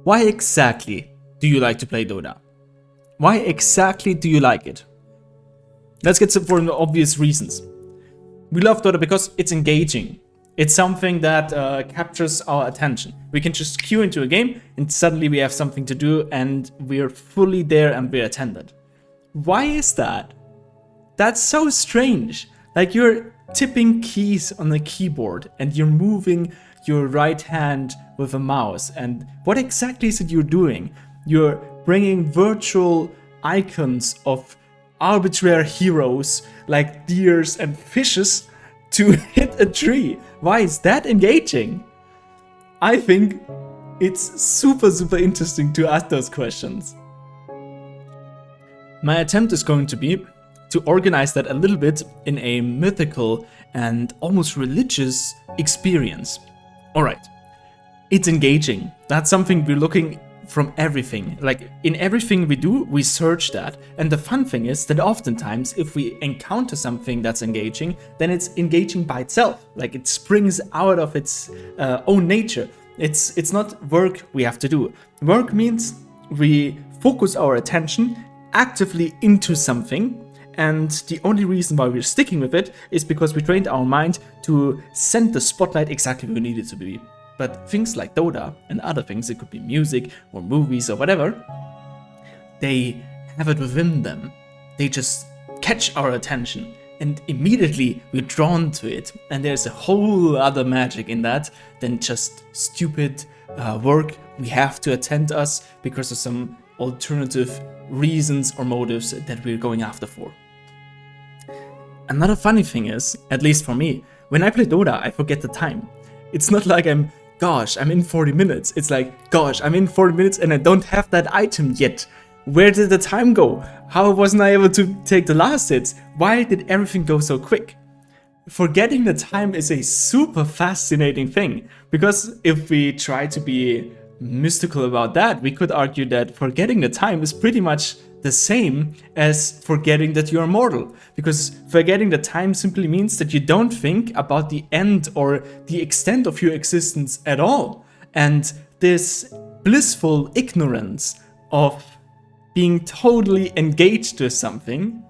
Why exactly do you like to play Dota? Why exactly do you like it? Let's get some for the obvious reasons. We love Dota because it's engaging. It's something that captures our attention. We can just queue into a game and suddenly we have something to do and we're fully there and we're attended. Why is that? That's so strange. Like you're tipping keys on the keyboard and you're moving your right hand with a mouse. And what exactly is it you're doing? You're bringing virtual icons of arbitrary heroes like deers and fishes to hit a tree. Why is that engaging? I think it's super interesting to ask those questions. My attempt is going to be to organize that a little bit in a mythical and almost religious experience. Alright, it's engaging. That's something we're looking from everything. Like in everything we do, we search that. And the fun thing is that oftentimes if we encounter something that's engaging, then it's engaging by itself. Like it springs out of its own nature. It's not work we have to do. Work means we focus our attention actively into something, and the only reason why we're sticking with it is because we trained our mind to send the spotlight exactly where we need it to be. But things like Dota and other things, it could be music or movies or whatever, they have it within them. They just catch our attention and immediately we're drawn to it. And there's a whole other magic in that than just stupid work we have to attend us because of some alternative reasons or motives that we're going after for. Another funny thing is, at least for me, when I play Dota, I forget the time. It's not like I'm in 40 minutes. It's like, gosh, I'm in 40 minutes and I don't have that item yet. Where did the time go? How wasn't I able to take the last hits? Why did everything go so quick? Forgetting the time is a super fascinating thing, because if we try to be mystical about that, we could argue that forgetting the time is pretty much the same as forgetting that you're mortal, because forgetting the time simply means that you don't think about the end or the extent of your existence at all. And this blissful ignorance of being totally engaged with something,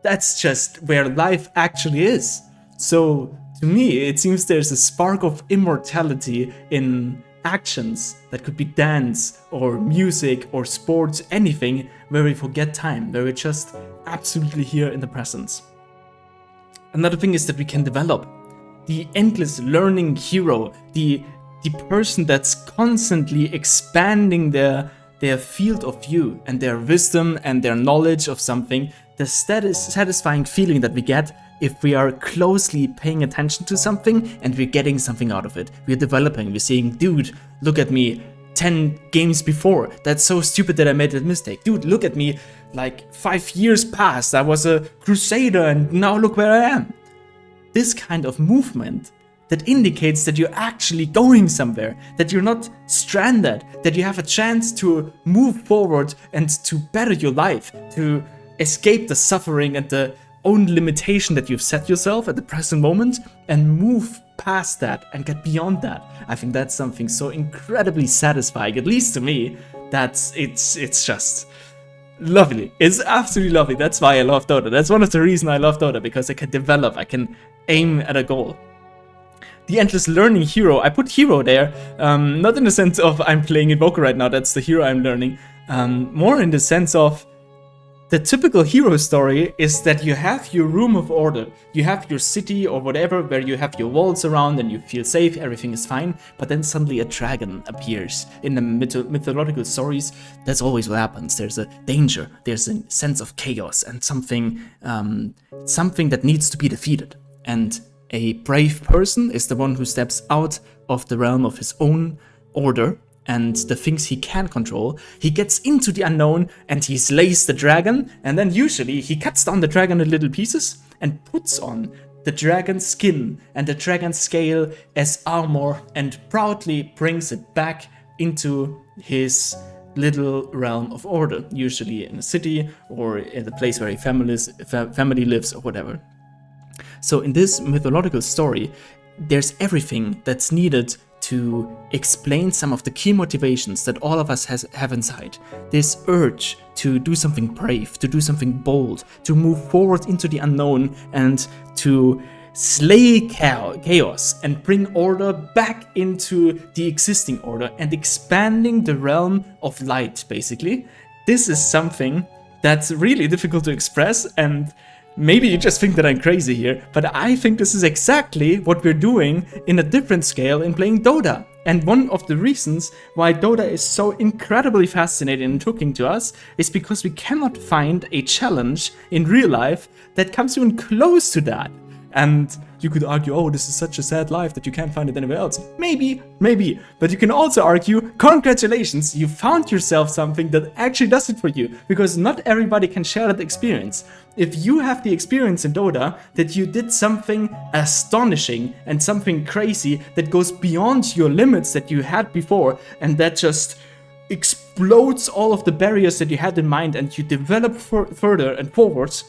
that's just where life actually is. So to me, it seems there's a spark of immortality in actions that could be dance or music or sports, anything where we forget time, where we're just absolutely here in the presence. Another thing is that we can develop the endless learning hero, the person that's constantly expanding their field of view and their wisdom and their knowledge of something. The satisfying feeling that we get if we are closely paying attention to something and we're getting something out of it. We're developing, we're saying, dude, look at me 10 games before. That's so stupid that I made that mistake. Dude, look at me, like 5 years past, I was a crusader and now look where I am. This kind of movement that indicates that you're actually going somewhere, that you're not stranded, that you have a chance to move forward and to better your life, to escape the suffering and the own limitation that you've set yourself at the present moment and move past that and get beyond that. I think that's something so incredibly satisfying, at least to me, that it's just lovely. It's absolutely lovely. That's why I love Dota. That's one of the reasons I love Dota, because I can develop, I can aim at a goal. The endless learning hero, I put hero there, not in the sense of I'm playing Invoker right now, that's the hero I'm learning, more in the sense of the typical hero story is that you have your room of order, you have your city or whatever where you have your walls around and you feel safe, everything is fine, but then suddenly a dragon appears. In the mythological stories, that's always what happens. There's a danger, there's a sense of chaos and something that needs to be defeated. And a brave person is the one who steps out of the realm of his own order and the things he can control. He gets into the unknown and he slays the dragon, and then usually he cuts down the dragon in little pieces and puts on the dragon's skin and the dragon's scale as armor and proudly brings it back into his little realm of order, usually in a city or in the place where a family lives or whatever. So in this mythological story, there's everything that's needed to explain some of the key motivations that all of us have inside. This urge to do something brave, to do something bold, to move forward into the unknown and to slay chaos and bring order back into the existing order and expanding the realm of light, basically. This is something that's really difficult to express, and maybe you just think that I'm crazy here, but I think this is exactly what we're doing in a different scale in playing Dota. And one of the reasons why Dota is so incredibly fascinating and hooking to us is because we cannot find a challenge in real life that comes even close to that. And you could argue, oh, this is such a sad life that you can't find it anywhere else. Maybe. But you can also argue, congratulations, you found yourself something that actually does it for you. Because not everybody can share that experience. If you have the experience in Dota that you did something astonishing and something crazy that goes beyond your limits that you had before, and that just explodes all of the barriers that you had in mind, and you develop further and forwards,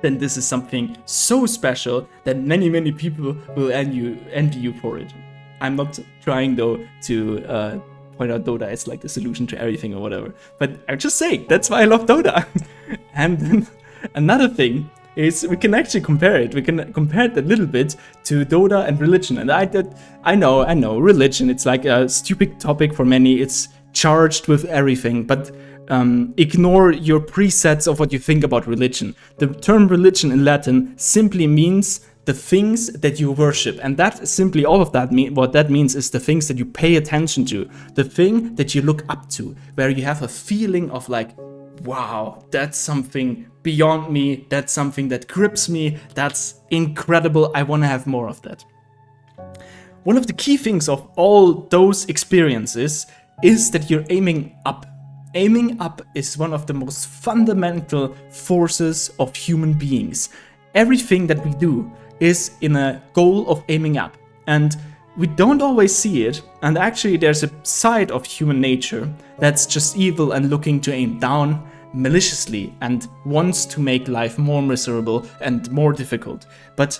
then this is something so special that many people will envy you for it. I'm not trying though to point out Dota as like the solution to everything or whatever, but I'm just saying that's why I love Dota. And then another thing is we can actually compare it. We can compare it a little bit to Dota and religion. And I know religion. It's like a stupid topic for many. It's charged with everything, but ignore your presets of what you think about religion. The term religion in Latin simply means the things that you worship, and that simply all of that what that means is the things that you pay attention to, the thing that you look up to, where you have a feeling of like, wow, that's something beyond me, that's something that grips me, that's incredible, I want to have more of that. One of the key things of all those experiences is that you're aiming up. Aiming up is one of the most fundamental forces of human beings. Everything that we do is in a goal of aiming up, and we don't always see it, and actually there's a side of human nature that's just evil and looking to aim down maliciously and wants to make life more miserable and more difficult. But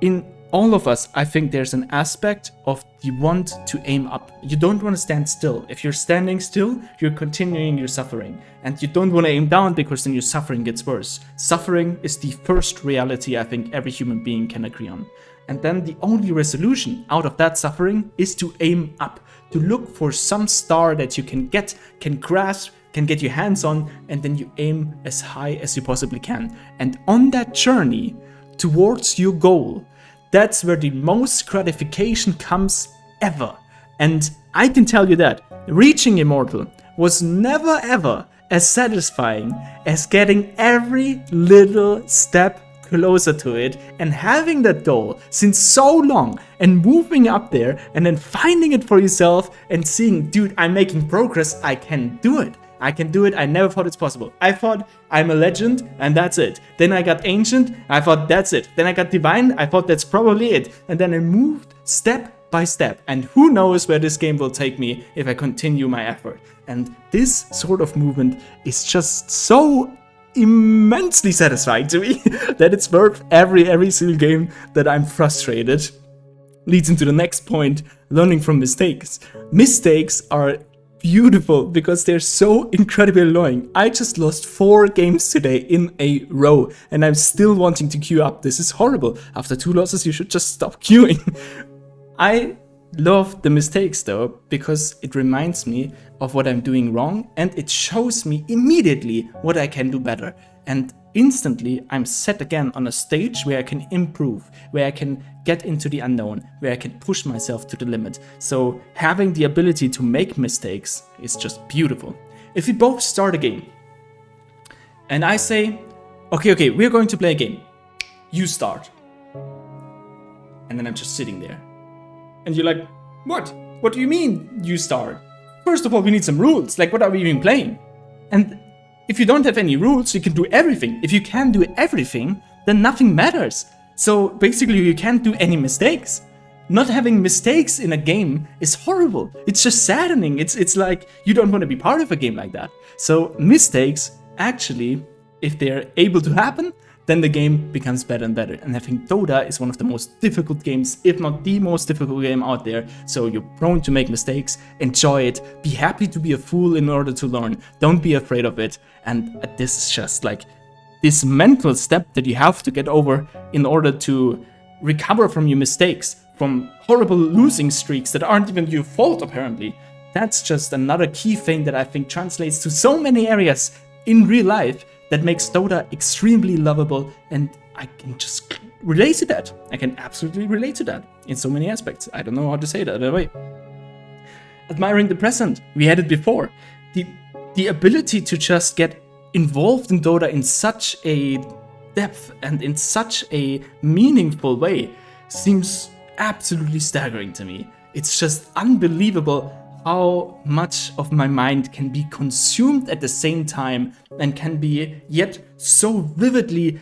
in all of us, I think there's an aspect of the want to aim up. You don't want to stand still. If you're standing still, you're continuing your suffering. And you don't want to aim down because then your suffering gets worse. Suffering is the first reality I think every human being can agree on. And then the only resolution out of that suffering is to aim up, to look for some star that you can get, can grasp, can get your hands on, and then you aim as high as you possibly can. And on that journey towards your goal, that's where the most gratification comes ever. And I can tell you that reaching Immortal was never ever as satisfying as getting every little step closer to it and having that goal since so long and moving up there and then finding it for yourself and seeing, dude, I'm making progress, I can do it. I can do it. I never thought it's possible. I thought I'm a legend and that's it. Then I got ancient. I thought that's it. Then I got divine. I thought that's probably it. And then I moved step by step. And who knows where this game will take me if I continue my effort. And this sort of movement is just so immensely satisfying to me that it's worth every single game that I'm frustrated. Leads into the next point, learning from mistakes. Mistakes are beautiful because they're so incredibly annoying. I just lost 4 games today in a row and I'm still wanting to queue up. This is horrible. After 2 losses, you should just stop queuing. I love the mistakes though, because it reminds me of what I'm doing wrong and it shows me immediately what I can do better. And instantly I'm set again on a stage where I can improve, where I can get into the unknown, where I can push myself to the limit. So having the ability to make mistakes is just beautiful. If we both start a game and I say, okay, we're going to play a game. You start. And then I'm just sitting there. And you're like, what? What do you mean you start? First of all, we need some rules. Like, what are we even playing? And if you don't have any rules, you can do everything. If you can't do everything, then nothing matters. So basically, you can't do any mistakes. Not having mistakes in a game is horrible. It's just saddening. It's like you don't want to be part of a game like that. So mistakes, actually, if they're able to happen, then the game becomes better and better. And I think Dota is one of the most difficult games, if not the most difficult game out there. So you're prone to make mistakes, enjoy it, be happy to be a fool in order to learn. Don't be afraid of it. And this is just like this mental step that you have to get over in order to recover from your mistakes, from horrible losing streaks that aren't even your fault apparently. That's just another key thing that I think translates to so many areas in real life that makes Dota extremely lovable, and I can just relate to that. I can absolutely relate to that in so many aspects. I don't know how to say that other way. Admiring the present, we had it before. The ability to just get involved in Dota in such a depth and in such a meaningful way seems absolutely staggering to me. It's just unbelievable how much of my mind can be consumed at the same time and can be yet so vividly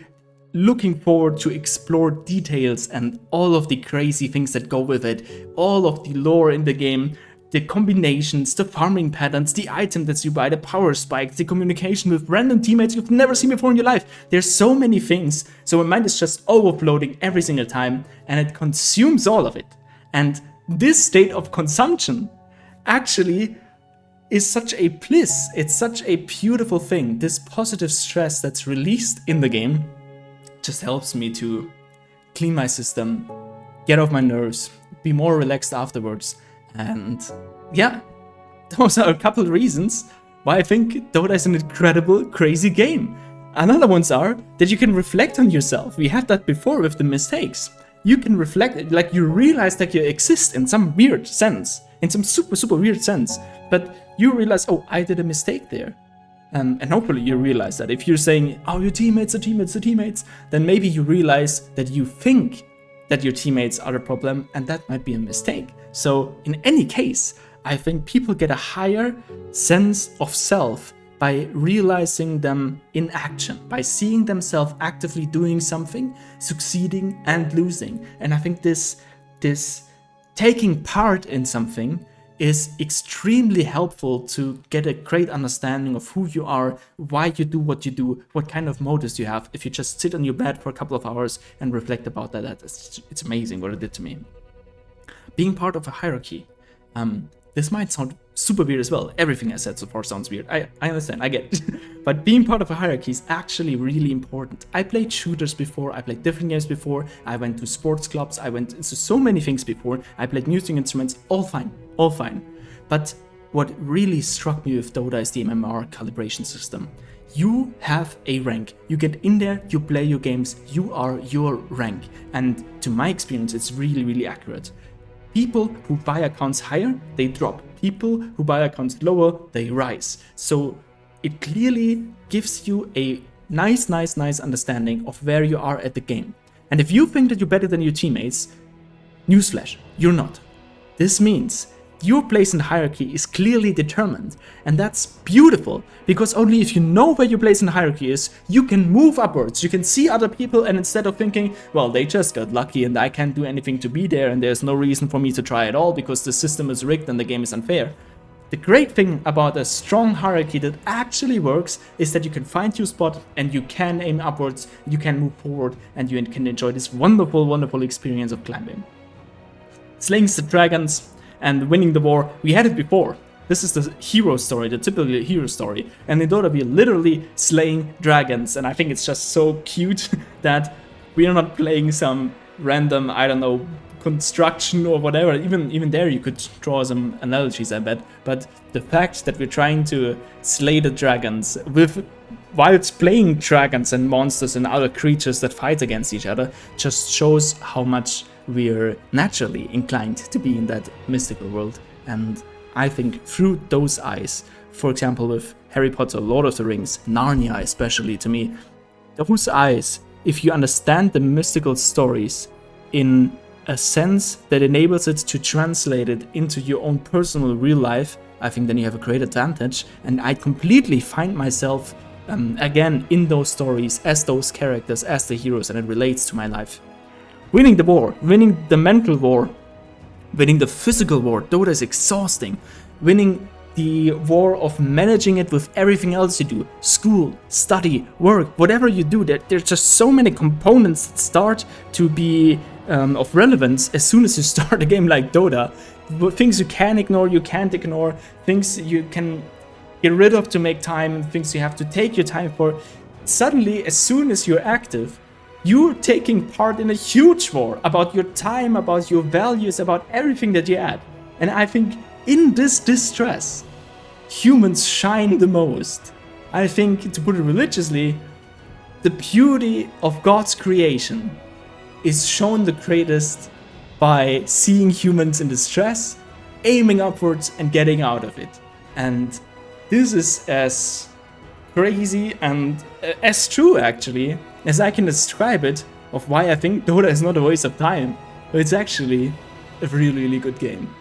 looking forward to explore details and all of the crazy things that go with it, all of the lore in the game, the combinations, the farming patterns, the item that you buy, the power spikes, the communication with random teammates you've never seen before in your life. There's so many things, so my mind is just overflowing every single time and it consumes all of it. And this state of consumption actually is such a bliss. It's such a beautiful thing. This positive stress that's released in the game just helps me to clean my system, get off my nerves, be more relaxed afterwards. And yeah, those are a couple of reasons why I think Dota is an incredible, crazy game. Another ones are that you can reflect on yourself. We had that before with the mistakes. You can reflect, like you realize that you exist in some weird sense. In some super, super weird sense. But you realize, oh, I did a mistake there. And hopefully you realize that. If you're saying, oh, your teammates are teammates, then maybe you realize that you think that your teammates are a problem, and that might be a mistake. So in any case, I think people get a higher sense of self by realizing them in action, by seeing themselves actively doing something, succeeding and losing. And I think this taking part in something is extremely helpful to get a great understanding of who you are, why you do what you do, what kind of motives you have. If you just sit on your bed for a couple of hours and reflect about that, it's amazing what it did to me. Being part of a hierarchy. This might sound super weird as well. Everything I said so far sounds weird. I understand, I get it. But being part of a hierarchy is actually really important. I played shooters before, I played different games before, I went to sports clubs, I went into so many things before, I played music instruments, all fine. But what really struck me with Dota is the MMR calibration system. You have a rank, you get in there, you play your games, you are your rank. And to my experience, it's really, really accurate. People who buy accounts higher, they drop. People who buy accounts lower, they rise. So it clearly gives you a nice understanding of where you are at the game. And if you think that you're better than your teammates, newsflash, you're not. This means your place in the hierarchy is clearly determined, and that's beautiful, because only if you know where your place in the hierarchy is, you can move upwards, you can see other people, and instead of thinking, well, they just got lucky and I can't do anything to be there and there's no reason for me to try at all because the system is rigged and the game is unfair. The great thing about a strong hierarchy that actually works is that you can find your spot and you can aim upwards, you can move forward, and you can enjoy this wonderful experience of climbing. Slaying the dragons and winning the war, we had it before. This is the hero story, the typical hero story. And in Dota, we're literally slaying dragons. And I think it's just so cute that we are not playing some random, I don't know, construction or whatever. Even there you could draw some analogies, I bet. But the fact that we're trying to slay the dragons whilst playing dragons and monsters and other creatures that fight against each other just shows how much we're naturally inclined to be in that mystical world. And I think through those eyes, for example with Harry Potter, Lord of the Rings, Narnia especially, to me, those eyes, if you understand the mystical stories in a sense that enables it to translate it into your own personal real life, I think then you have a great advantage. And I completely find myself again in those stories as those characters, as the heroes, and it relates to my life. Winning the war, winning the mental war, winning the physical war. Dota is exhausting. Winning the war of managing it with everything else you do. School, study, work, whatever you do, there's just so many components that start to be of relevance as soon as you start a game like Dota. Things you can ignore, you can't ignore, things you can get rid of to make time, things you have to take your time for. Suddenly, as soon as you're active, you're taking part in a huge war about your time, about your values, about everything that you add. And I think in this distress, humans shine the most. I think, to put it religiously, the beauty of God's creation is shown the greatest by seeing humans in distress, aiming upwards and getting out of it. And this is as crazy and as true, actually, as I can describe it, of why I think Dota is not a waste of time, but it's actually a really, really good game.